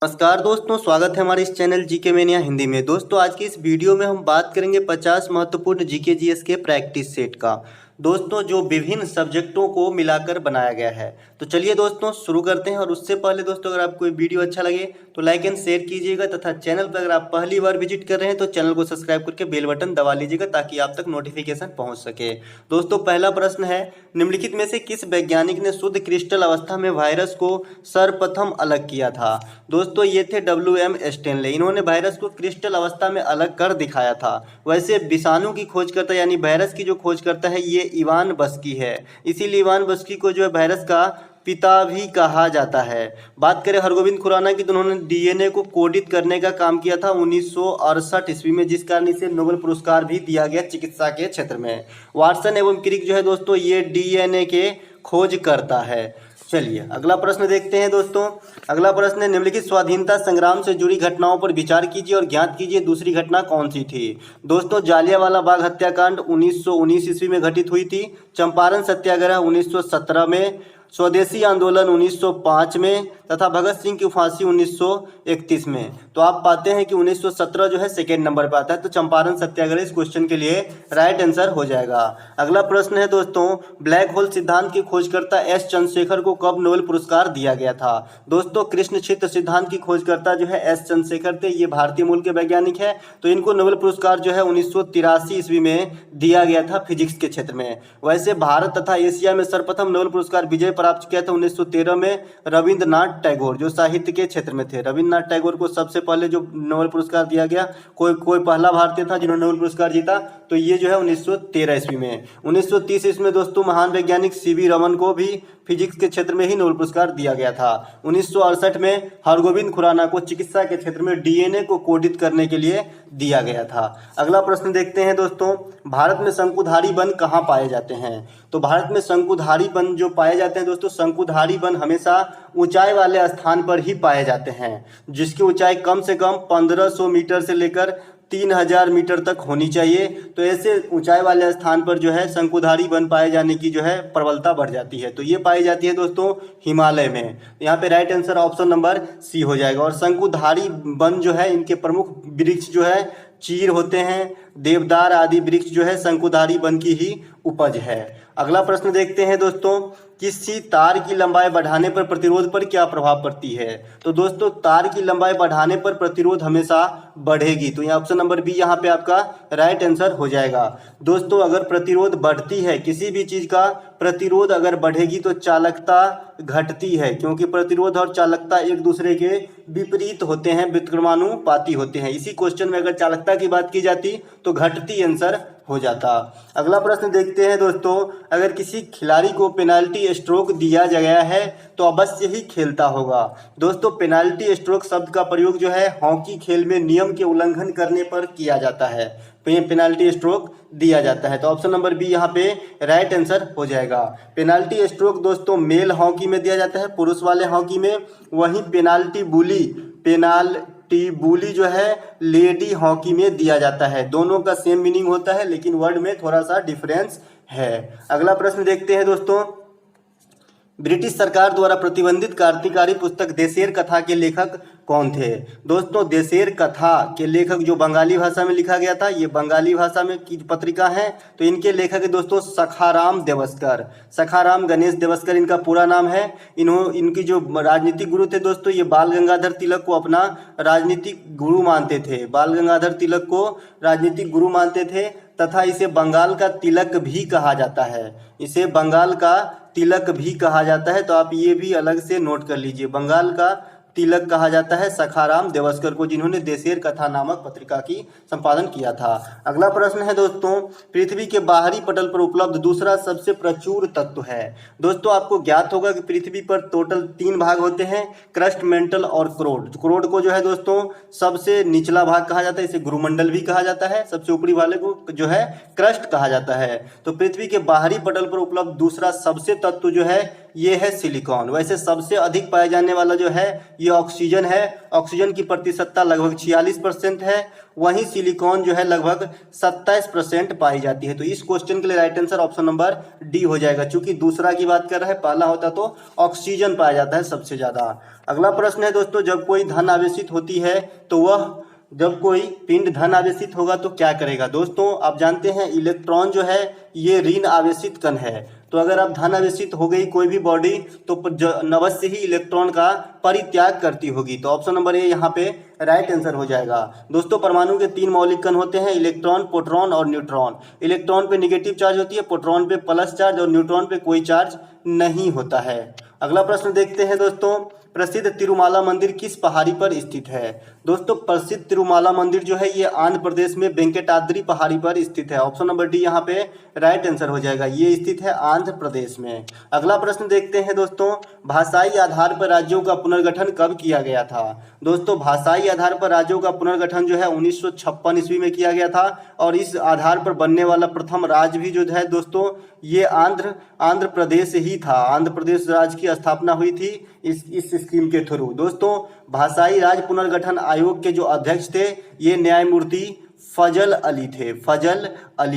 नमस्कार दोस्तों, स्वागत है हमारे इस चैनल जीके मेनिया हिंदी में। दोस्तों आज की इस वीडियो में हम बात करेंगे 50 महत्वपूर्ण जीके जीएस के प्रैक्टिस सेट का। दोस्तों जो विभिन्न सब्जेक्टों को मिलाकर बनाया गया है। तो चलिए दोस्तों शुरू करते हैं। और उससे पहले दोस्तों अगर आपको ये वीडियो अच्छा लगे तो लाइक एंड शेयर कीजिएगा तथा चैनल पर अगर आप पहली बार विजिट कर रहे हैं तो चैनल को सब्सक्राइब करके बेल बटन दबा लीजिएगा ताकि आप तक नोटिफिकेशन पहुंच सके। दोस्तों पहला प्रश्न है, निम्नलिखित में से किस वैज्ञानिक ने शुद्ध क्रिस्टल अवस्था में वायरस को सर्वप्रथम अलग किया था? दोस्तों ये थे WM स्टेनले। इन्होंने वायरस को क्रिस्टल अवस्था में अलग कर दिखाया था। वैसे विषाणु की खोज करता यानी वायरस की जो खोज करता है ये इवान बस्की है। इसीलिए इवान बस्की को जो है वायरस का पिता भी कहा जाता है। बात करें हरगोविंद खुराना की तो उन्होंने DNA को कोडित करने का काम किया था 1968 ईस्वी में, जिस कारण इसे नोबेल पुरस्कार भी दिया गया चिकित्सा के क्षेत्र में। वाटसन एवं क्रिक जो है दोस्तों ये DNA के खोज करता है। चलिए अगला प्रश्न देखते हैं दोस्तों। अगला प्रश्न है, निम्नलिखित स्वाधीनता संग्राम से जुड़ी घटनाओं पर विचार कीजिए और ज्ञात कीजिए दूसरी घटना कौन सी थी? दोस्तों जालियांवाला बाग हत्याकांड 1919 ईस्वी में घटित हुई थी। चंपारण सत्याग्रह 1917 में, स्वदेशी आंदोलन 1905 में तथा भगत सिंह की फांसी 1931 में। तो आप पाते हैं कि 1917 जो है सेकेंड नंबर पर आता है। तो चंपारण सत्याग्रह इस क्वेश्चन के लिए राइट आंसर हो जाएगा। अगला प्रश्न है दोस्तों, ब्लैक होल सिद्धांत की खोजकर्ता एस चंद्रशेखर को कब नोबेल पुरस्कार दिया गया था? दोस्तों कृष्ण क्षेत्र सिद्धांत की खोजकर्ता जो है एस चंद्रशेखर थे। ये भारतीय मूल के वैज्ञानिक है। तो इनको नोबेल पुरस्कार जो है 1983 ईस्वी में दिया गया था फिजिक्स के क्षेत्र में। वैसे भारत तथा एशिया में सर्वप्रथम नोबेल पुरस्कार विजय प्राप्त किया था 1913 में रविंद्रनाथ टैगोर, जो साहित्य के क्षेत्र में थे। रविंद्रनाथ टैगोर को सबसे पहले जो नोबेल पुरस्कार दिया गया, कोई पहला भारतीय था जिन्होंने नोबेल पुरस्कार जीता, तो ये जो है 1913 ईस्वी में। 1930 ईस्वी में दोस्तों महान वैज्ञानिक CV रमन को भी फिजिक्स के क्षेत्र में ही नोबेल पुरस्कार दिया गया था। 1968 में हरगोविंद खुराना को चिकित्सा के क्षेत्र में DNA को कोडित करने के लिए दिया गया था। अगला प्रश्न देखते हैं दोस्तों, भारत में शंकुधारी वन कहाँ पाए जाते हैं? तो भारत में शंकुधारी वन जो पाए जाते हैं दोस्तों, शंकुधारी वन हमेशा ऊंचाई वाले स्थान पर ही पाए जाते हैं, जिसकी ऊंचाई कम से कम 1500 मीटर से लेकर 3000 मीटर तक होनी चाहिए। तो ऐसे ऊंचाई वाले स्थान पर जो है शंकुधारी वन पाए जाने की जो है प्रबलता बढ़ जाती है। तो ये पाई जाती है दोस्तों हिमालय में। यहाँ पे right answer option number C हो जाएगा। और शंकुधारी वन जो है इनके प्रमुख वृक्ष जो है चीर होते हैं, देवदार आदि वृक्ष जो है शंकुधारी वन की ही उपज है। अगला प्रश्न देखते हैं दोस्तों, किसी तार की लंबाई बढ़ाने पर प्रतिरोध पर क्या प्रभाव पड़ती है? तो दोस्तों तार की लंबाई बढ़ाने पर प्रतिरोध हमेशा बढ़ेगी। तो यहाँ ऑप्शन नंबर बी यहाँ पे आपका राइट आंसर हो जाएगा। दोस्तों अगर प्रतिरोध बढ़ती है, किसी भी चीज का प्रतिरोध अगर बढ़ेगी तो चालकता घटती है, क्योंकि प्रतिरोध और चालकता एक दूसरे के विपरीत होते हैं, व्युत्क्रमानुपाती होते हैं। इसी क्वेश्चन में अगर चालकता की बात की जाती तो घटती आंसर हो जाता। अगला प्रश्न देखते हैं दोस्तों, अगर किसी खिलाड़ी को पेनाल्टी स्ट्रोक दिया गया है तो अवश्य ही खेलता होगा। दोस्तों पेनाल्टी स्ट्रोक शब्द का प्रयोग जो है हॉकी खेल में नियम के उल्लंघन करने पर किया जाता है। पेनाल्टी स्ट्रोक दिया जाता है। तो ऑप्शन नंबर बी यहाँ पे राइट आंसर हो जाएगा। पेनाल्टी स्ट्रोक दोस्तों मेल हॉकी में दिया जाता है, पुरुष वाले हॉकी में। वहीं पेनाल्टी बुली जो है लेडी हॉकी में दिया जाता है। दोनों का सेम मीनिंग होता है लेकिन वर्ड में थोड़ा सा डिफरेंस है। अगला प्रश्न देखते हैं दोस्तों, ब्रिटिश सरकार द्वारा प्रतिबंधित क्रांतिकारी पुस्तक देशेर कथा के लेखक कौन थे? दोस्तों देशेर कथा के लेखक जो बंगाली भाषा में लिखा गया था, ये बंगाली भाषा में की पत्रिका है। तो इनके लेखक है दोस्तों सखाराम देवस्कर, सखाराम गणेश देवस्कर इनका पूरा नाम है। इनकी जो राजनीतिक गुरु थे दोस्तों, ये बाल गंगाधर तिलक को अपना राजनीतिक गुरु मानते थे। बाल गंगाधर तिलक को राजनीतिक गुरु मानते थे तथा इसे बंगाल का तिलक भी कहा जाता है। इसे बंगाल का तिलक भी कहा जाता है। तो आप ये भी अलग से नोट कर लीजिए, बंगाल का तिलक कहा जाता है सखाराम देवस्कर को, जिन्होंने देशेर कथा नामक पत्रिका की संपादन किया था। अगला प्रश्न है दोस्तों, पृथ्वी के बाहरी पटल पर उपलब्ध दूसरा सबसे प्रचुर तत्व है। दोस्तों आपको ज्ञात होगा कि पृथ्वी पर टोटल 3 भाग होते हैं, क्रस्ट, मेंटल और क्रोड। क्रोड को जो है दोस्तों सबसे निचला भाग कहा जाता है, इसे गुरुमंडल भी कहा जाता है। सबसे ऊपरी वाले को जो है क्रस्ट कहा जाता है। तो पृथ्वी के बाहरी पटल पर उपलब्ध दूसरा सबसे तत्व जो है ये है सिलिकॉन। वैसे सबसे अधिक पाया जाने वाला जो है ये ऑक्सीजन है। ऑक्सीजन की प्रतिशतता लगभग 46% है, वहीं सिलिकॉन जो है लगभग 27% पाई जाती है। तो इस क्वेश्चन के लिए right answer option number D हो जाएगा, क्योंकि दूसरा की बात कर रहा है, पहला होता तो ऑक्सीजन पाया जाता है सबसे ज्यादा। अगला प्रश्न है दोस्तों, जब कोई धन आवेशित होती है तो वह जब कोई पिंड धन आवेशित होगा तो क्या करेगा। दोस्तों आप जानते हैं इलेक्ट्रॉन जो है ये ऋण आवेशित कण है, तो अगर अब धन आवेशित हो गई कोई भी बॉडी तो अवश्य ही इलेक्ट्रॉन का परित्याग करती होगी। तो ऑप्शन नंबर ए यहाँ पे राइट आंसर हो जाएगा। दोस्तों परमाणु के 3 मौलिक कण होते हैं, इलेक्ट्रॉन, प्रोटॉन और न्यूट्रॉन। इलेक्ट्रॉन पे नेगेटिव चार्ज होती है, प्रोटॉन पे प्लस चार्ज और न्यूट्रॉन पे कोई चार्ज नहीं होता है। अगला प्रश्न देखते हैं दोस्तों, प्रसिद्ध तिरुमाला मंदिर किस पहाड़ी पर स्थित है। दोस्तों प्रसिद्ध तिरुमाला मंदिर जो है ये आंध्र प्रदेश में वेंकटाद्रि पहाड़ी पर स्थित है। ऑप्शन नंबर डी यहाँ पे राइट आंसर हो जाएगा, ये स्थित है आंध्र प्रदेश में। अगला प्रश्न देखते हैं दोस्तों, भाषाई आधार पर राज्यों का पुनर्गठन कब किया गया था। दोस्तों भाषाई आधार पर राज्यों का पुनर्गठन जो है 1956 ईस्वी में किया गया था, और इस आधार पर बनने वाला प्रथम राज्य भी जो है दोस्तों ये आंध्र प्रदेश ही था। आंध्र प्रदेश राज्य की स्थापना हुई थी इस स्कीम के थ्रू। दोस्तों भाषाई राज्य पुनर्गठन आयोग के जो अध्यक्ष थे ये न्यायमूर्ति फजल अली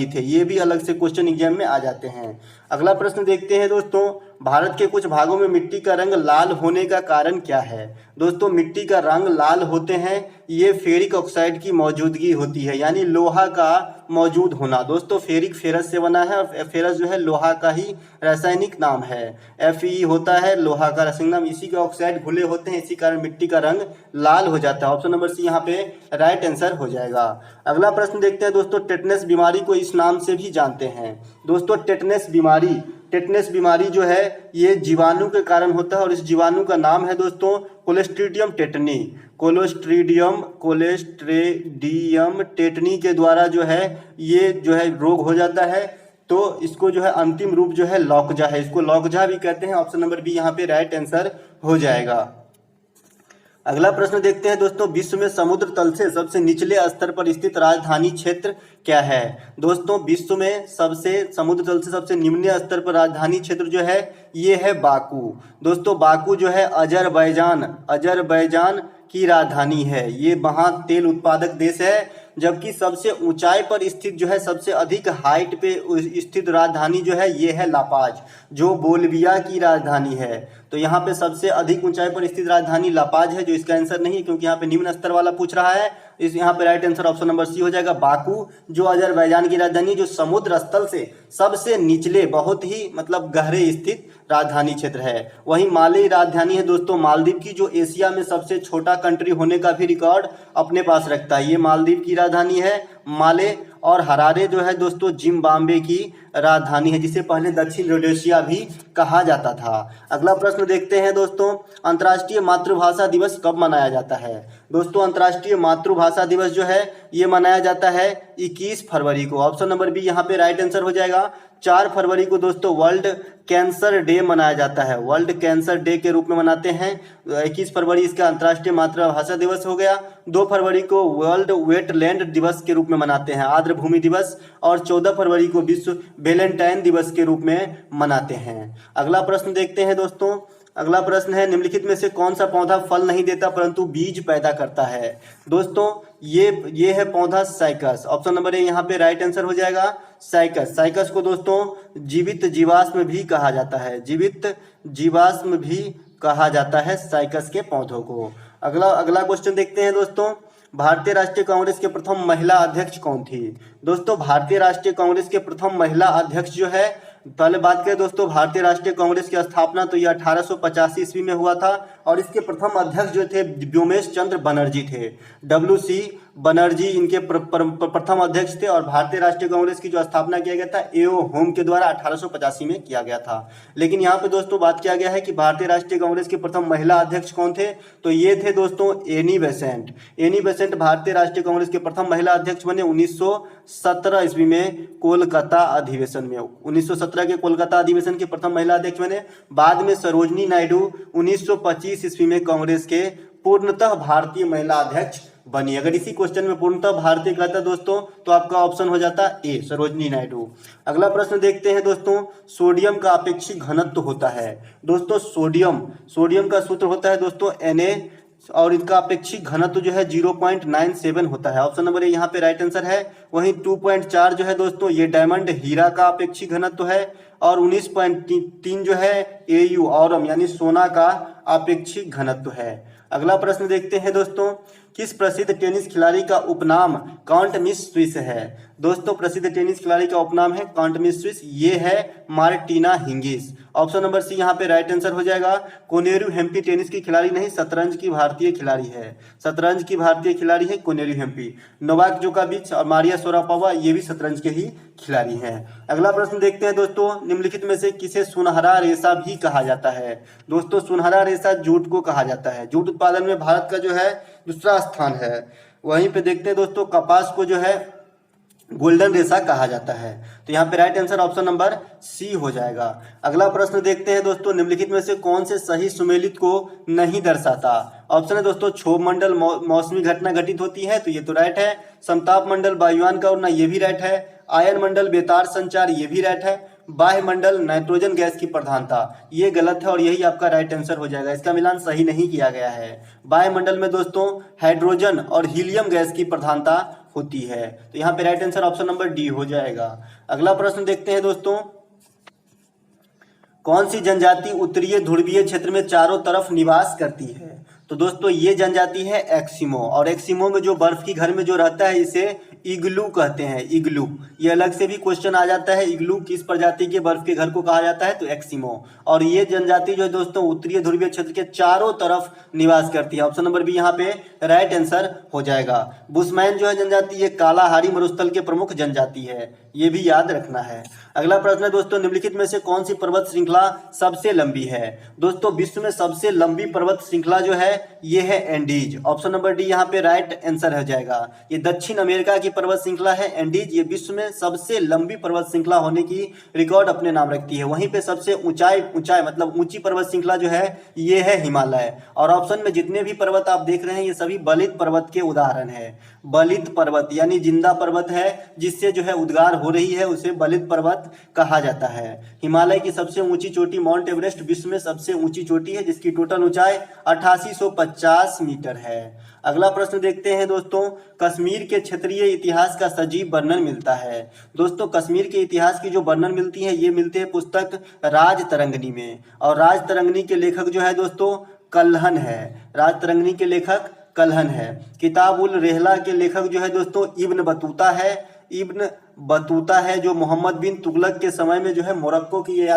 थे। ये भी अलग से क्वेश्चन एग्जाम में आ जाते हैं। अगला प्रश्न देखते हैं दोस्तों, भारत के कुछ भागों में मिट्टी का रंग लाल होने का कारण क्या है। दोस्तों मिट्टी का रंग लाल होते हैं ये फेरिक ऑक्साइड की मौजूदगी होती है, यानी लोहा का मौजूद होना। दोस्तों फेरिक फेरस से बना है, और फेरस जो है लोहा का ही रासायनिक नाम है। Fe होता है लोहा का रासायनिक नाम, इसी के ऑक्साइड घुले होते हैं, इसी कारण मिट्टी का रंग लाल हो जाता है। ऑप्शन नंबर सी यहाँ पे राइट आंसर हो जाएगा। अगला प्रश्न देखते हैं दोस्तों, टेटनस बीमारी को इस नाम से भी जानते हैं। दोस्तों टेटनस बीमारी जो है ये जीवाणु के कारण होता है, और इस जीवाणु का नाम है दोस्तों कोलेस्ट्रीडियम टेटनी के द्वारा जो है ये जो है रोग हो जाता है। तो इसको जो है अंतिम रूप जो है लॉकजा है, इसको लॉकजा भी कहते हैं। ऑप्शन नंबर बी यहाँ पे राइट आंसर हो जाएगा। अगला प्रश्न देखते हैं दोस्तों, विश्व में समुद्र तल से सबसे निचले स्तर पर स्थित राजधानी क्षेत्र क्या है। दोस्तों विश्व में समुद्र तल से सबसे निम्न स्तर पर राजधानी क्षेत्र जो है ये है बाकू। दोस्तों बाकू जो है अजरबैजान की राजधानी है। ये वहाँ तेल उत्पादक देश है, जबकि सबसे ऊंचाई पर स्थित जो है सबसे अधिक हाइट पे स्थित राजधानी जो है ये है लापाज, जो बोलिविया की राजधानी है। तो यहाँ पे सबसे अधिक ऊंचाई पर स्थित राजधानी लापाज है, जो इसका आंसर नहीं है, क्योंकि यहाँ पे निम्न स्तर वाला पूछ रहा है। इस यहाँ पे right answer option number C हो जाएगा, बाकू जो अजरबैजान की राजधानी, जो समुद्र स्थल से सबसे निचले बहुत ही मतलब गहरे स्थित राजधानी क्षेत्र है। वहीं माले राजधानी है दोस्तों मालदीव की, जो एशिया में सबसे छोटा कंट्री होने का भी रिकॉर्ड अपने पास रखता है। ये मालदीव की राजधानी है माले। और हरारे जो है दोस्तों जिम्बाब्वे की राजधानी है, जिसे पहले दक्षिण रोडेशिया भी कहा जाता था। अगला प्रश्न देखते हैं दोस्तों, अंतर्राष्ट्रीय मातृभाषा दिवस कब मनाया जाता है। दोस्तों अंतर्राष्ट्रीय मातृभाषा दिवस जो है ये मनाया जाता है 21 फरवरी को। ऑप्शन नंबर बी यहाँ पे राइट आंसर हो जाएगा। 4 फरवरी को दोस्तों वर्ल्ड कैंसर डे मनाया जाता है, वर्ल्ड कैंसर डे के रूप में मनाते हैं। 21 फरवरी इसका अंतर्राष्ट्रीय मातृभाषा दिवस हो गया। 2 फरवरी को वर्ल्ड वेटलैंड दिवस के रूप में मनाते हैं, आर्द्र भूमि दिवस। और 14 फरवरी को विश्व वैलेंटाइन दिवस के रूप में मनाते हैं। अगला प्रश्न देखते हैं दोस्तों, अगला प्रश्न है, निम्नलिखित में से कौन सा पौधा फल नहीं देता परंतु बीज पैदा करता है। दोस्तों ये है पौधा साइकस। ऑप्शन नंबर ए यहाँ पे राइट आंसर हो जाएगा, साइकस को दोस्तों जीवित जीवाश्म भी कहा जाता है, जीवित जीवाश्म भी कहा जाता है साइकस के पौधों को। अगला क्वेश्चन देखते हैं दोस्तों, भारतीय राष्ट्रीय कांग्रेस के प्रथम महिला अध्यक्ष कौन थी। दोस्तों भारतीय राष्ट्रीय कांग्रेस के प्रथम महिला अध्यक्ष जो है, पहले बात करें दोस्तों भारतीय राष्ट्रीय कांग्रेस की स्थापना तो ये 1885 ईस्वी में हुआ था, और इसके प्रथम अध्यक्ष जो थे व्योमेश चंद्र बनर्जी थे। WC बनर्जी इनके प्रथम अध्यक्ष थे। और भारतीय राष्ट्रीय कांग्रेस की जो स्थापना किया गया था A.O. होम के द्वारा 1885 में किया गया था। लेकिन यहाँ पे दोस्तों बात किया गया है कि भारतीय राष्ट्रीय कांग्रेस के प्रथम महिला अध्यक्ष कौन थे, तो ये थे दोस्तों एनी बेसेंट भारतीय राष्ट्रीय कांग्रेस के प्रथम महिला अध्यक्ष बने 1917 ईस्वी में कोलकाता अधिवेशन में। 1917 के कोलकाता अधिवेशन के प्रथम महिला अध्यक्ष बने। बाद में सरोजनी नायडू 1925 ईस्वी में कांग्रेस के पूर्णतः भारतीय महिला अध्यक्ष बनी। अगर इसी क्वेश्चन में पूर्णतः भारतीय कहता दोस्तों तो आपका ऑप्शन हो जाता ए, सरोजनी नायडू। अगला प्रश्न देखते हैं दोस्तों, सोडियम का अपेक्षिक घनत्व होता है। दोस्तों सोडियम का सूत्र होता है दोस्तों Na, और इसका अपेक्षिक घनत्व जो है 0.97 होता है। ऑप्शन नंबर ए यहाँ पे राइट आंसर है। वहीं 2.4 जो है दोस्तों ये डायमंड हीरा का अपेक्षिक घनत्व है, और 19.3 जो है Au औरम यानी सोना का अपेक्षिक घनत्व है। अगला प्रश्न देखते हैं दोस्तों, किस प्रसिद्ध टेनिस खिलाड़ी का उपनाम कांट मिस स्विस है। दोस्तों प्रसिद्ध टेनिस खिलाड़ी का उपनाम है कांट मिस स्विस, ये है Martina Hingis. Option number C यहाँ पे राइट आंसर हो जाएगा। कोनेरू हेम्पी टेनिस की खिलाड़ी नहीं, शतरंज की भारतीय खिलाड़ी है। शतरंज की भारतीय खिलाड़ी है कोनेरू हेम्पी। नोवाक जोकोविच और मारिया शारापोवा ये भी शतरंज के ही खिलाड़ी हैं। अगला प्रश्न देखते हैं दोस्तों, निम्नलिखित में से किसे सुनहरा रेशा भी कहा जाता है। दोस्तों सुनहरा रेशा जूट को कहा जाता है। जूट उत्पादन में भारत का जो है दूसरा स्थान है। वहीं पे देखते हैं दोस्तों, कपास को जो है गोल्डन रेशा कहा जाता है। तो यहाँ पे right answer option number C हो जाएगा। अगला प्रश्न देखते हैं दोस्तों, निम्नलिखित में से कौन से सही सुमेलित को नहीं दर्शाता। ऑप्शन है दोस्तों, क्षोभ मंडल मौसमी घटना घटित होती है, तो ये तो राइट है। समताप मंडल वायुयान का उड़ना, ये भी राइट है। आयन मंडल बेतार संचार, ये भी राइट है। बाह्य मंडल नाइट्रोजन गैस की प्रधानता, ये गलत है और यही आपका राइट आंसर हो जाएगा। इसका मिलान सही नहीं किया गया है। बाह्य मंडल में दोस्तों हाइड्रोजन और हीलियम गैस की प्रधानता होती है। तो यहाँ पे right answer option number D हो जाएगा। अगला प्रश्न देखते हैं दोस्तों, कौन सी जनजाति उत्तरीय ध्रुवीय क्षेत्र में चारों तरफ निवास करती है। तो दोस्तों ये जनजाति है एक्सिमो, और एक्सिमो में जो बर्फ की घर में जो रहता है इसे इग्लू कहते हैं। इग्लू, ये अलग से भी क्वेश्चन आ जाता है, इग्लू किस प्रजाति के बर्फ के घर को कहा जाता है, तो एक्सिमो। और ये जनजाति जो है दोस्तों उत्तरीय ध्रुवीय क्षेत्र के चारों तरफ निवास करती है। ऑप्शन नंबर बी यहाँ पे राइट आंसर हो जाएगा। बुशमैन जो है जनजाति, ये कालाहारी मरुस्थल के प्रमुख जनजाति है, ये भी याद रखना है। अगला प्रश्न है दोस्तों, निम्नलिखित में से कौन सी पर्वत श्रृंखला सबसे लंबी है। दोस्तों विश्व में सबसे लंबी पर्वत श्रृंखला जो है ये है एंडीज। ऑप्शन नंबर डी यहाँ पे राइट आंसर हो जाएगा। ये दक्षिण अमेरिका की पर्वत श्रृंखला है एंडीज, ये विश्व में सबसे लंबी पर्वत श्रृंखला होने की रिकॉर्ड अपने नाम रखती है। वहीं पे सबसे ऊंचाई मतलब ऊंची पर्वत श्रृंखला जो है ये है हिमालय। और ऑप्शन में जितने भी पर्वत आप देख रहे हैं ये सभी बलित पर्वत के उदाहरण है। बलित पर्वत यानी जिंदा पर्वत है जिससे जो है उद्गार हो रही है, उसे बलित पर्वत कहा जाता है। हिमालय की सबसे ऊंची चोटी माउंट एवरेस्ट विश्व में सबसे ऊंची चोटी है, जिसकी टोटल ऊंचाई 8850 मीटर है। अगला प्रश्न देखते हैं दोस्तों, कश्मीर के क्षेत्रीय इतिहास का सजीव वर्णन मिलता है। दोस्तों कश्मीर के इतिहास की जो वर्णन मिलती है ये मिलते हैं पुस्तक राज तरंगनी में, और राज तरंगनी के लेखक जो है दोस्तों कल्हन है। राज तरंगनी के लेखक कल्हन है। किताब उल रेहला के लेखक जो है दोस्तों इब्न बतूता है। इब्न बतूता है जो मोहम्मद बिन तुगलक के समय में जो है मोरक्को की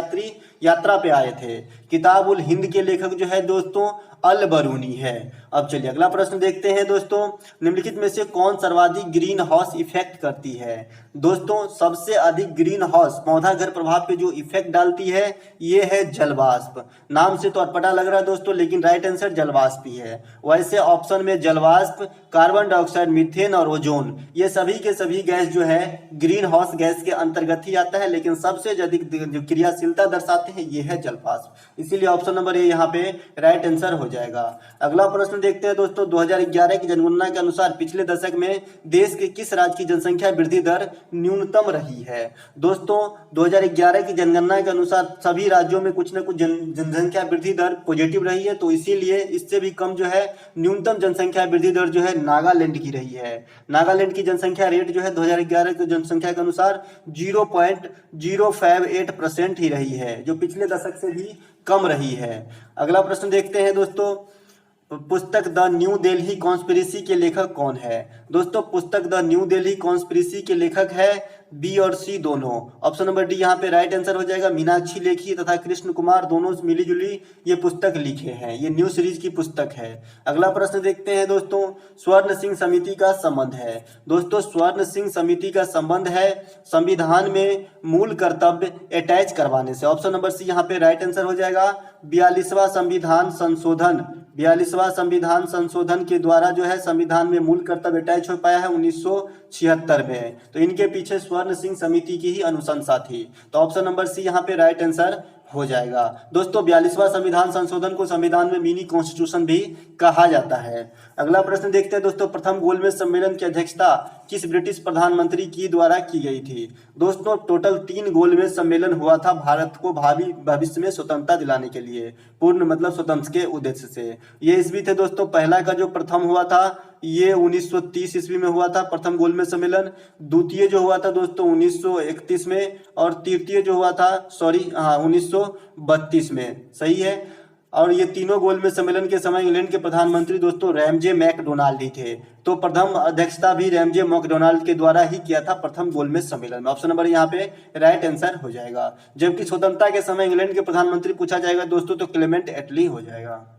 यात्रा पे आए थे। किताब उल हिंद के लेखक जो है दोस्तों अल बरूनी है। अब चलिए अगला प्रश्न देखते हैं दोस्तों, निम्नलिखित में से कौन सर्वाधिक ग्रीन हाउस इफेक्ट करती है। दोस्तों सबसे अधिक ग्रीन हाउस पौधा घर प्रभाव पे जो इफेक्ट डालती है ये है जलवाष्प। नाम से तो अटपटा लग रहा है दोस्तों, लेकिन राइट आंसर जलवाष्प ही है। वैसे ऑप्शन में जलवाष्प, कार्बन डाइऑक्साइड, मीथेन और ओजोन ये सभी के सभी गैस जो है ग्रीन हाउस गैस के अंतर्गत ही आता है, लेकिन सबसे अधिक जो क्रियाशीलता दर्शाते हैं ये है जलवाष्प, इसीलिए ऑप्शन नंबर ए यहाँ पे राइट आंसर हो जाएगा। अगला प्रश्न देखते हैं दोस्तों, 2011 की जनगणना के अनुसार पिछले दशक में देश के किस राज्य की जनसंख्या वृद्धि दर न्यूनतम रही है। दोस्तों 2011 की जनगणना के अनुसार सभी राज्यों में कुछ न कुछ जनसंख्या वृद्धि दर पॉजिटिव रही है, तो इसीलिए इससे भी कम जो है न्यूनतम जनसंख्या वृद्धि दर जो है नागालैंड की रही है। नागालैंड की जनसंख्या रेट जो है 2011 की जनसंख्या के अनुसार 0.058% ही रही है, जो पिछले दशक से भी कम रही है। अगला प्रश्न देखते हैं दोस्तों, पुस्तक द न्यू दिल्ली कॉन्स्पिरेसी के लेखक कौन है। दोस्तों पुस्तक द न्यू दिल्ली कॉन्स्पिरेसी के लेखक है बी और सी दोनों। ऑप्शन नंबर डी यहाँ पे राइट आंसर हो जाएगा। मीनाक्षी लेखी तथा कृष्ण कुमार दोनों मिलीजुली ये पुस्तक लिखे हैं, ये न्यू सीरीज की पुस्तक है। अगला प्रश्न देखते हैं दोस्तों, स्वर्ण सिंह समिति का संबंध है। दोस्तों स्वर्ण सिंह समिति का संबंध है संविधान में मूल कर्तव्य अटैच करवाने से। ऑप्शन नंबर सी यहाँ पे राइट आंसर हो जाएगा। 42वां संविधान संशोधन के द्वारा जो है संविधान में मूल कर्तव्य अटैच हो पाया है 1976 में, तो इनके पीछे स्वर्ण सिंह समिति की ही अनुशंसा थी, तो ऑप्शन नंबर सी यहाँ पे राइट आंसर हो जाएगा। दोस्तों 42वां संविधान संशोधन को संविधान में मिनी कॉन्स्टिट्यूशन भी कहा जाता है। अगला प्रश्न देखते हैं दोस्तों, प्रथम गोलमेज सम्मेलन की अध्यक्षता किस ब्रिटिश प्रधानमंत्री की द्वारा की गई थी? दोस्तों टोटल 3 गोलमेज सम्मेलन हुआ था भारत को भावी भविष्य में स्वतंत्रता दिलाने के लिए, पूर्ण मतलब स्वतंत्र के उद्देश्य से। ये ईस्वी थे दोस्तों, पहला का जो प्रथम हुआ था ये 1930 ईस्वी में हुआ था प्रथम गोलमेज सम्मेलन, द्वितीय जो हुआ था दोस्तों 1931 में, और तृतीय जो हुआ था 1932 में, सही है। और ये तीनों गोलमेज सम्मेलन के समय इंग्लैंड के प्रधानमंत्री दोस्तों रैमजे मैकडोनाल्ड ही थे। तो प्रथम अध्यक्षता भी रैमजे मैकडोनाल्ड के द्वारा ही किया था प्रथम गोलमेज सम्मेलन में। ऑप्शन नंबर यहाँ पे राइट आंसर हो जाएगा। जबकि स्वतंत्रता के समय इंग्लैंड के प्रधानमंत्री पूछा जाएगा दोस्तों तो क्लेमेंट एटली हो जाएगा।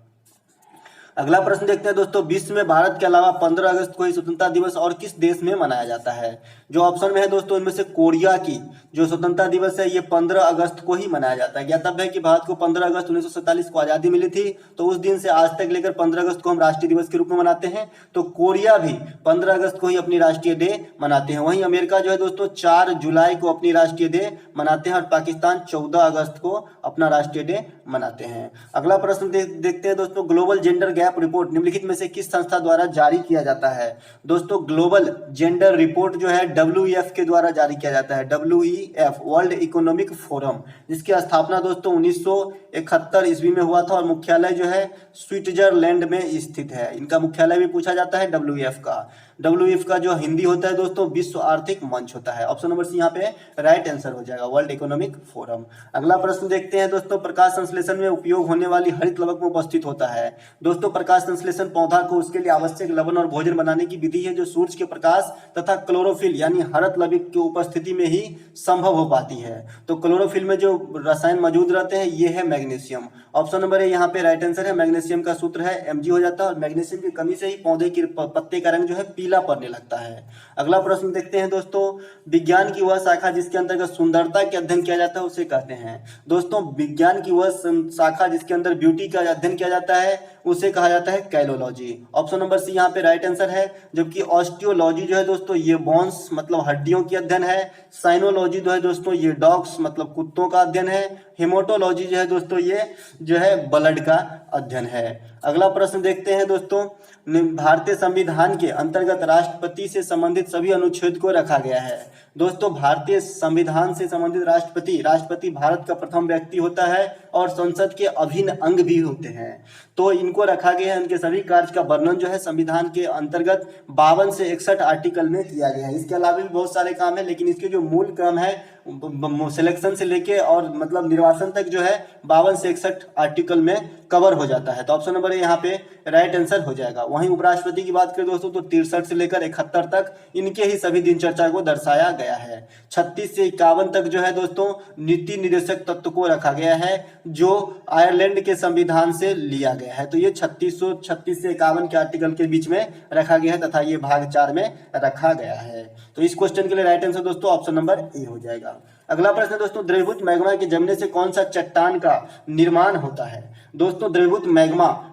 अगला प्रश्न देखते हैं दोस्तों, विश्व में भारत के अलावा 15 अगस्त को ही स्वतंत्रता दिवस और किस देश में मनाया जाता है? जो ऑप्शन में है दोस्तों इनमें से कोरिया की जो स्वतंत्रता दिवस है ये 15 अगस्त को ही मनाया जाता है। ज्ञातव्य है कि भारत को 15 अगस्त 1947 को आज़ादी मिली थी, तो उस दिन से आज तक लेकर 15 अगस्त को हम राष्ट्रीय दिवस के रूप में मनाते हैं। तो कोरिया भी 15 अगस्त को ही अपनी राष्ट्रीय डे मनाते हैं। वहीं अमेरिका जो है दोस्तों 4 जुलाई को अपनी राष्ट्रीय डे मनाते हैं, और पाकिस्तान 14 अगस्त को अपना राष्ट्रीय डे मनाते हैं। अगला प्रश्न देखते हैं दोस्तों, ग्लोबल जेंडर गैप रिपोर्ट निम्नलिखित में से किस संस्था द्वारा जारी किया जाता है? दोस्तों ग्लोबल जेंडर रिपोर्ट जो है WEF के द्वारा जारी किया जाता है। WEF वर्ल्ड इकोनॉमिक फोरम, जिसकी स्थापना दोस्तों 1971 ईस्वी में हुआ था, और मुख्यालय जो है स्विट्जरलैंड में स्थित है। इनका मुख्यालय भी पूछा जाता है WEF का। WEF का जो हिंदी होता है दोस्तों विश्व आर्थिक मंच होता है। ऑप्शन नंबर सी यहाँ पे राइट आंसर हो जाएगा, वर्ल्ड इकोनॉमिक फोरम। अगला प्रश्न देखते हैं दोस्तों, प्रकाश संश्लेषण में उपयोग होने वाली हरित लवक में उपस्थित होता है। दोस्तों प्रकाश संश्लेषण पौधा को उसके लिए आवश्यक लवण और भोजन बनाने की विधि है जो सूरज के प्रकाश तथा क्लोरोफिल यानी हरित लवक की उपस्थिति में ही संभव हो पाती है। तो क्लोरोफिल में जो रसायन मौजूद रहते हैं ये है मैग्नीशियम। ऑप्शन नंबर ए यहाँ पे राइट आंसर है। मैग्नीशियम का सूत्र है Mg हो जाता है, और मैग्नीशियम की कमी से ही पौधे के पत्ते का रंग जो है पीला पड़ने लगता है। अगला प्रश्न देखते हैं दोस्तों, विज्ञान की वह शाखा जिसके अंतर्गत सुंदरता के अध्ययन किया जाता है उसे कहते हैं। दोस्तों विज्ञान की वह शाखा जिसके अंदर ब्यूटी का अध्ययन किया जाता है उसे कहा जाता है कैलोलॉजी। ऑप्शन नंबर सी यहाँ पे राइट आंसर है। जबकि ऑस्टियोलॉजी जो है दोस्तों ये बोन्स मतलब हड्डियों की अध्ययन है। साइनोलॉजी जो है दोस्तों ये डॉग्स मतलब कुत्तों का अध्ययन है। हेमोटोलॉजी जो है दोस्तों ये जो है ब्लड का अध्ययन है। अगला प्रश्न देखते हैं दोस्तों, भारतीय संविधान के अंतर्गत राष्ट्रपति से संबंधित सभी अनुच्छेद को रखा गया है। दोस्तों भारतीय संविधान से संबंधित राष्ट्रपति भारत का प्रथम व्यक्ति होता है और संसद के अभिन्न अंग भी होते हैं। तो इनको रखा गया है, इनके सभी कार्य का वर्णन जो है संविधान के अंतर्गत 52 से 61 आर्टिकल में किया गया है। इसके अलावा भी बहुत सारे काम है, लेकिन इसके जो मूल क्रम है सिलेक्शन से लेके और मतलब निर्वाचन तक जो है 52 से 61 आर्टिकल में कवर हो जाता है। तो ऑप्शन नंबर यहाँ पे राइट आंसर हो जाएगा। वहीं उपराष्ट्रपति की बात करें दोस्तों तो 63 से लेकर 71 तक इनके ही सभी दिनचर्या को दर्शाया गया है। 36 से 51 तक जो है दोस्तों नीति निर्देशक तत्व को रखा गया है जो आयरलैंड के संविधान से लिया गया है। तो ये 36 से 51 के आर्टिकल के बीच में रखा गया है तथा ये भाग 4 में रखा गया है। तो इस क्वेश्चन के लिए राइट आंसर दोस्तों ऑप्शन नंबर ए हो जाएगा। अगला प्रश्न दोस्तों, द्रवीभूत मैग्मा के जमने से कौन सा चट्टान का निर्माण होता है? दोस्तों द्रवीभूत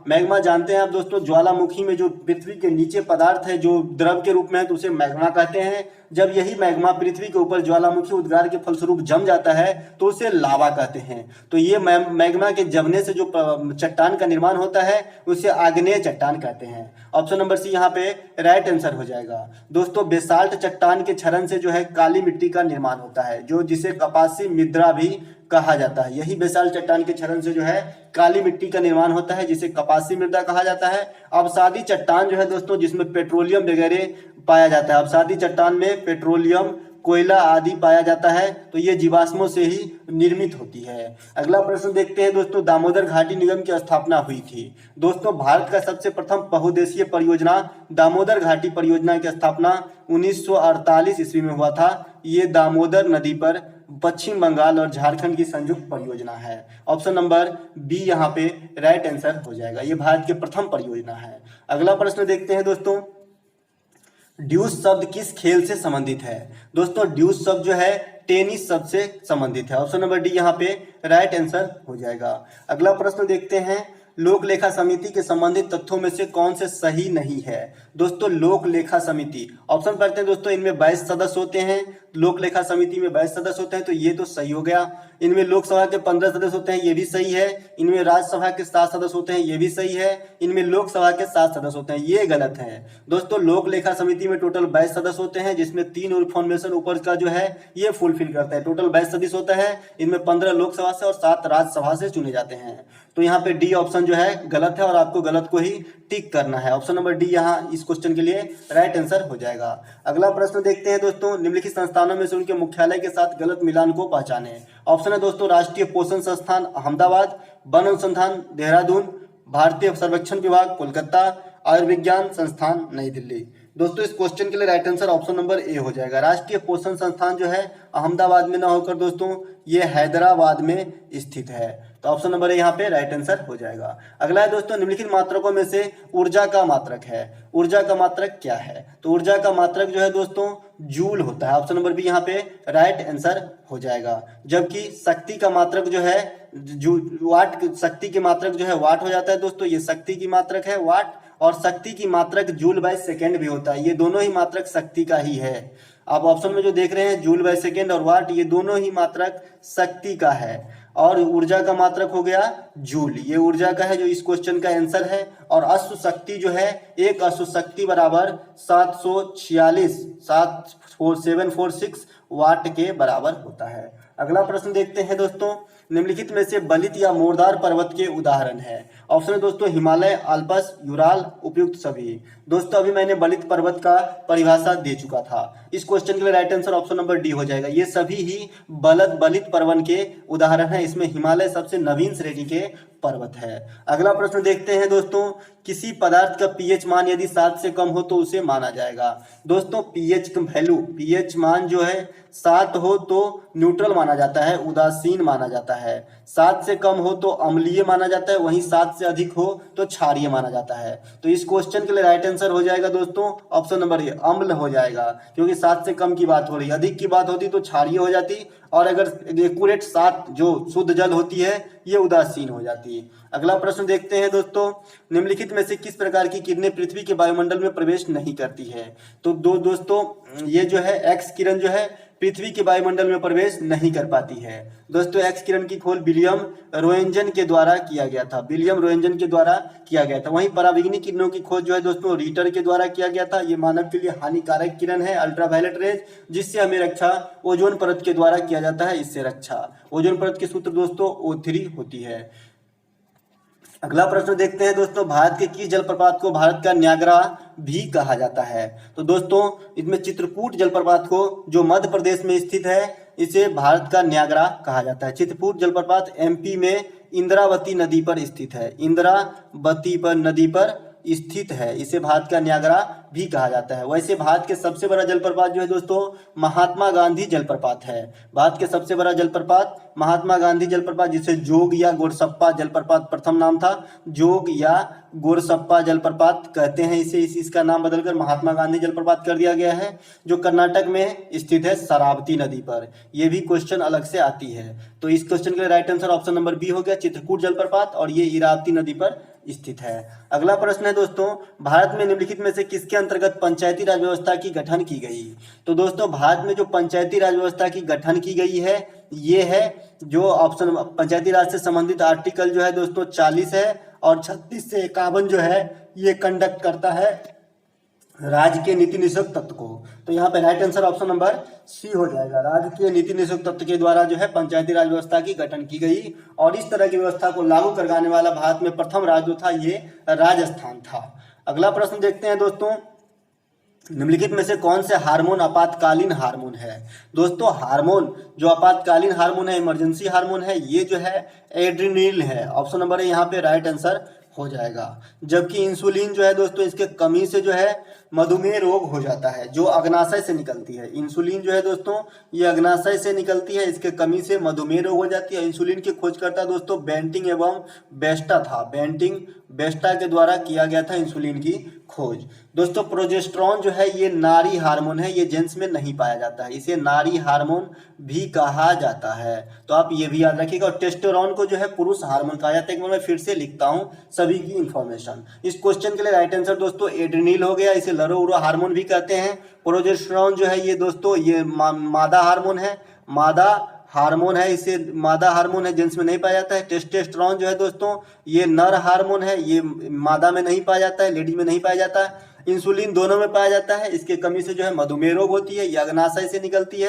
मैग्मा जानते हैं आप दोस्तों, ज्वालामुखी में जो पृथ्वी के नीचे पदार्थ है जो द्रव के रूप में है तो उसे मैग्मा कहते हैं। जब यही मैग्मा पृथ्वी के ऊपर ज्वालामुखी उद्गार के फलस्वरूप जम जाता है तो उसे लावा कहते हैं। तो ये मैग्मा के जमने से जो चट्टान का निर्माण होता है उसे आग्नेय चट्टान कहते हैं। ऑप्शन नंबर सी यहाँ पे राइट आंसर हो जाएगा। दोस्तों बेसाल्ट चट्टान के क्षरण से जो है काली मिट्टी का निर्माण होता है जो जिसे कपासी मृदा भी कहा जाता है। यही बेसाल्ट चट्टान के क्षरण से जो है काली मिट्टी का निर्माण होता है जिसे कपासी मृदा कहा जाता है। अवसादी चट्टान जो है दोस्तों जिसमें पेट्रोलियम वगैरह पाया जाता है, अवसादी चट्टान में पेट्रोलियम कोयला आदि पाया जाता है तो ये जीवाश्मों से ही निर्मित होती है। अगला प्रश्न देखते हैं दोस्तों, दामोदर घाटी निगम की स्थापना हुई थी। दोस्तों भारत का सबसे प्रथम बहुउद्देशीय परियोजना दामोदर घाटी परियोजना की स्थापना 1948 ईस्वी में हुआ था। ये दामोदर नदी पर पश्चिम बंगाल और झारखंड की संयुक्त परियोजना है। ऑप्शन नंबर बी यहाँ पे राइट आंसर हो जाएगा। ये भारत की प्रथम परियोजना है। अगला प्रश्न देखते हैं दोस्तों, ड्यूस शब्द किस खेल से संबंधित है? दोस्तों ड्यूस शब्द जो है टेनिस शब्द से संबंधित है। ऑप्शन नंबर डी यहाँ पे राइट आंसर हो जाएगा। अगला प्रश्न देखते हैं, लोक लेखा समिति के संबंधित तथ्यों में से कौन से सही नहीं है? दोस्तों लोक लेखा समिति ऑप्शन पढ़ते हैं दोस्तों, इनमें 22 सदस्य होते हैं। लोक लेखा समिति में 22 सदस्य होते हैं, तो ये तो सही हो गया। इनमें लोकसभा के 15 सदस्य होते हैं, ये भी सही है। इनमें राज्यसभा के 7 सदस्य होते हैं, ये भी सही है। इनमें लोकसभा के 7 सदस्य होते हैं, ये गलत है। दोस्तों लोक लेखा समिति में टोटल 22 सदस्य होते हैं, जिसमें 3 इन्फॉर्मेशन ऊपर का जो है ये फुलफिल करता है। टोटल 22 सदस्य होता है, इनमें 15 लोकसभा से और 7 राज्यसभा से चुने जाते हैं। तो यहाँ पे डी ऑप्शन जो है गलत है और आपको गलत को ही टिक करना है। ऑप्शन नंबर डी यहाँ इस क्वेश्चन के लिए राइट आंसर हो जाएगा। अगला प्रश्न देखते हैं दोस्तों, निम्नलिखित संस्थानों में से उनके मुख्यालय के साथ गलत मिलान को पहचाने। ऑप्शन है दोस्तों राष्ट्रीय पोषण संस्थान अहमदाबाद, वन अनुसंधान देहरादून, भारतीय सर्वेक्षण विभाग कोलकाता, आयुर्विज्ञान संस्थान नई दिल्ली। दोस्तों इस क्वेश्चन के लिए right answer option number A हो जाएगा। राष्ट्रीय पोषण संस्थान जो है अहमदाबाद में ना होकर दोस्तों ये हैदराबाद में स्थित है, तो ऑप्शन नंबर ए यहाँ पे राइट आंसर हो जाएगा। अगला है दोस्तों, निम्नलिखित मात्रकों में से ऊर्जा का मात्रक है। ऊर्जा का मात्रक क्या है? तो ऊर्जा का मात्रक जो है दोस्तों जूल होता है। ऑप्शन नंबर बी यहाँ पे राइट आंसर हो जाएगा। जबकि शक्ति का मात्रक जो है वाट, शक्ति की मात्रक जो है वाट हो जाता है दोस्तों। ये शक्ति की मात्रक है वाट, और शक्ति की मात्रक जूल बाय सेकेंड भी होता है। ये दोनों ही मात्रक शक्ति का ही है। आप ऑप्शन में जो देख रहे हैं जूल बाय सेकेंड और वाट, ये दोनों ही मात्रक शक्ति का है। और ऊर्जा का मात्रक हो गया जूल, ये ऊर्जा का है जो इस क्वेश्चन का आंसर है। और अश्व शक्ति जो है, एक अश्व शक्ति बराबर 746 वाट के बराबर होता है। अगला प्रश्न देखते हैं दोस्तों, निम्नलिखित में से बलित या मोरदार पर्वत के उदाहरण है। ऑप्शन है दोस्तों हिमालय, आल्प्स, यूराल, उपयुक्त सभी। दोस्तों अभी मैंने बलित पर्वत का परिभाषा दे चुका था। इस क्वेश्चन के लिए right answer option number D हो जाएगा। ये सभी ही बलित पर्वत के उदाहरण है। इसमें हिमालय सबसे नवीन श्रेणी के पर्वत है। अगला प्रश्न देखते हैं दोस्तों, किसी पदार्थ का पीएच मान यदि 7 से कम हो तो उसे माना जाएगा। दोस्तों पीएच वैल्यू, पीएच मान जो है 7 हो तो न्यूट्रल माना जाता है, उदासीन माना जाता है। 7 से कम हो तो अम्लीय माना जाता है, वहीं 7 से अधिक हो तो क्षारीय माना जाता है। तो इस क्वेश्चन के लिए राइट आंसर हो जाएगा दोस्तों ऑप्शन नंबर ए, अम्ल हो जाएगा। क्योंकि 7 से कम की बात हो रही है, अधिक की बात होती तो क्षारीय हो जाती, और अगर एक्यूरेट 7 जो शुद्ध जल होती है ये उदासीन हो जाती है। अगला प्रश्न देखते हैं दोस्तों, निम्नलिखित में से किस प्रकार की किरणें पृथ्वी के वायुमंडल में प्रवेश नहीं करती है। तो दोस्तों ये जो है एक्स किरण जो है पृथ्वी के वायुमंडल में प्रवेश नहीं कर पाती है। दोस्तों एक्स किरण की खोज विलियम रोएंटन के द्वारा किया गया था, विलियम रोएंटन के द्वारा किया गया था। वहीं पराबैंगनी किरणों की खोज जो है दोस्तों रीटर के द्वारा किया गया था। ये मानव के लिए हानिकारक किरण है, अल्ट्रावायलेट रेज, जिससे हमें रक्षा ओजोन परत के द्वारा किया जाता है। इससे रक्षा ओजोन परत के सूत्र दोस्तों O3 होती है। अगला प्रश्न देखते हैं दोस्तों, भारत के किस जलप्रपात को भारत का न्यागरा भी कहा जाता है। तो दोस्तों इसमें चित्रकूट जलप्रपात को जो मध्य प्रदेश में स्थित है इसे भारत का न्यागरा कहा जाता है। चित्रकूट जलप्रपात एमपी में इंद्रावती नदी पर स्थित है, इंद्रावती पर नदी पर स्थित है, इसे भारत का न्यागरा भी कहा जाता है। वैसे भारत के सबसे बड़ा जलप्रपात जो है दोस्तों महात्मा गांधी जलप्रपात है। भारत के सबसे बड़ा जलप्रपात महात्मा गांधी जलप्रपात, जिसे जोग या गोरसप्पा जलप्रपात प्रथम नाम था, जोग या गोरसप्पा जलप्रपात कहते हैं इसे, इसका नाम बदलकर महात्मा गांधी जलप्रपात कर दिया गया है, जो कर्नाटक में स्थित है शरावती नदी पर। यह भी क्वेश्चन अलग से आती है। तो इस क्वेश्चन के लिए right answer option number B हो गया, चित्रकूट जलप्रपात, और ये इरावती नदी पर स्थित है। अगला प्रश्न है दोस्तों, भारत में निम्नलिखित में से किसके अंतर्गत पंचायती राज व्यवस्था की गठन की गई। तो दोस्तों भारत में जो पंचायती राज व्यवस्था की गठन की गई है ये है जो ऑप्शन पंचायती राज से संबंधित आर्टिकल जो है दोस्तों 40 है, और 36 से 51 जो है ये कंडक्ट करता है राज्य के नीति निषेध तत्व को। तो यहाँ पे right answer option number C हो जाएगा। राज्य के नीति निषेध तत्व के द्वारा जो है पंचायती राज व्यवस्था की गठन की गई, और इस तरह की व्यवस्था को लागू करवाने वाला भारत में प्रथम राज्य जो था ये राजस्थान था। अगला प्रश्न देखते हैं दोस्तों, निम्नलिखित में से कौन से हार्मोन आपातकालीन हार्मोन है। दोस्तों हार्मोन जो आपातकालीन हार्मोन है, इमरजेंसी हार्मोन है, ये जो है एड्रेनलिन है। ऑप्शन नंबर है यहाँ पे राइट आंसर हो जाएगा। जबकि इंसुलिन जो है दोस्तों इसके कमी से जो है मधुमेह रोग हो जाता है, जो अग्नाशय से निकलती है। इंसुलिन जो है दोस्तों ये अग्नाशय से निकलती है, इसके कमी से मधुमेह रोग हो जाती है। इंसुलिन की खोजकर्ता दोस्तों बेंटिंग एवं बेस्टा था, बेंटिंग बेस्टा के द्वारा किया गया था इंसुलिन की खोज। दोस्तों प्रोजेस्टेरॉन जो है ये नारी हार्मोन है, ये जेंट्स में नहीं पाया जाता है, इसे नारी हार्मोन भी कहा जाता है, तो आप ये भी याद रखिएगा। और टेस्टोस्टेरोन को जो है पुरुष हार्मोन कहा जाता है। एक बार मैं फिर से लिखता हूँ सभी की इंफॉर्मेशन। इस क्वेश्चन के लिए राइट आंसर दोस्तों एड्रेनल हो गया, इसे लरो उरो हार्मोन भी कहते हैं। प्रोजेस्टेरॉन जो है ये दोस्तों ये मादा हार्मोन है, मादा हार्मोन है, इसे मादा हार्मोन है, जेंट्स में नहीं पाया जाता है। टेस्टोस्टेरोन जो है दोस्तों ये नर हार्मोन है, ये मादा में नहीं पाया जाता है, लेडी में नहीं पाया जाता है। इंसुलिन दोनों में पाया जाता है, इसके कमी से जो है मधुमेह रोग होती है, ये अग्नाशय से निकलती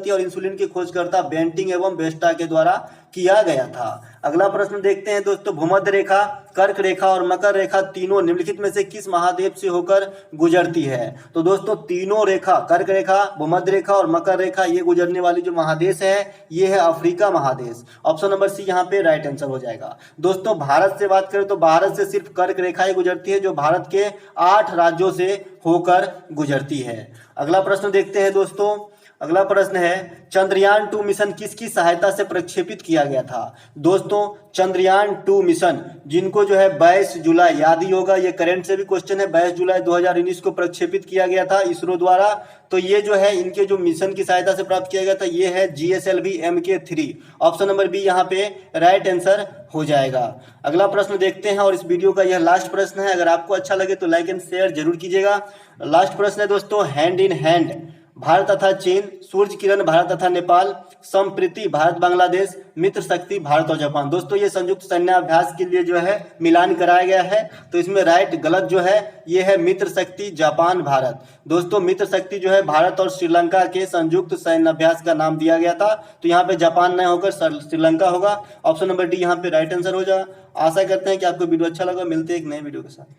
है, और इंसुलिन की खोजकर्ता बेंटिंग एवं बेस्टा के द्वारा किया गया था। अगला प्रश्न देखते हैं दोस्तों, भूमध्य रेखा, कर्क रेखा और मकर रेखा तीनों निम्नलिखित में से किस महाद्वीप से होकर गुजरती है? तो दोस्तों तीनों रेखा, कर्क रेखा, भूमध्य रेखा और मकर रेखा, ये गुजरने वाली जो महादेश है ये है अफ्रीका महादेश। ऑप्शन नंबर सी यहाँ पे राइट आंसर हो जाएगा। दोस्तों भारत से बात करें तो भारत से सिर्फ कर्क रेखा ही गुजरती है, जो भारत के 8 राज्यों से होकर गुजरती है। अगला प्रश्न देखते हैं दोस्तों, अगला प्रश्न है चंद्रयान 2 मिशन किसकी सहायता से प्रक्षेपित किया गया था? दोस्तों चंद्रयान 2 मिशन, जिनको जो है 22 जुलाई, याद ही होगा ये करंट से भी क्वेश्चन है, 22 जुलाई 2019 को प्रक्षेपित किया गया था इसरो द्वारा। तो ये जो है इनके जो मिशन की सहायता से प्राप्त किया गया था ये है GSLV Mk3। Option number B यहाँ पे राइट आंसर हो जाएगा। अगला प्रश्न देखते हैं और इस वीडियो का यह लास्ट प्रश्न है। अगर आपको अच्छा लगे तो लाइक एंड शेयर जरूर कीजिएगा। लास्ट प्रश्न है दोस्तों, हैंड इन हैंड भारत तथा चीन, सूर्य किरण भारत तथा नेपाल, संप्रीति भारत बांग्लादेश, मित्र शक्ति भारत और जापान। दोस्तों ये संयुक्त सैन्य अभ्यास के लिए जो है मिलान कराया गया है, तो इसमें राइट गलत जो है ये है मित्र शक्ति जापान भारत। दोस्तों मित्र शक्ति जो है भारत और श्रीलंका के संयुक्त सैन्य अभ्यास का नाम दिया गया था, तो यहाँ पे जापान नहीं होकर श्रीलंका होगा। ऑप्शन नंबर डी यहाँ पे राइट आंसर हो जाएगा। आशा करते हैं कि आपको वीडियो अच्छा लगा। मिलते हैं एक नए वीडियो के साथ।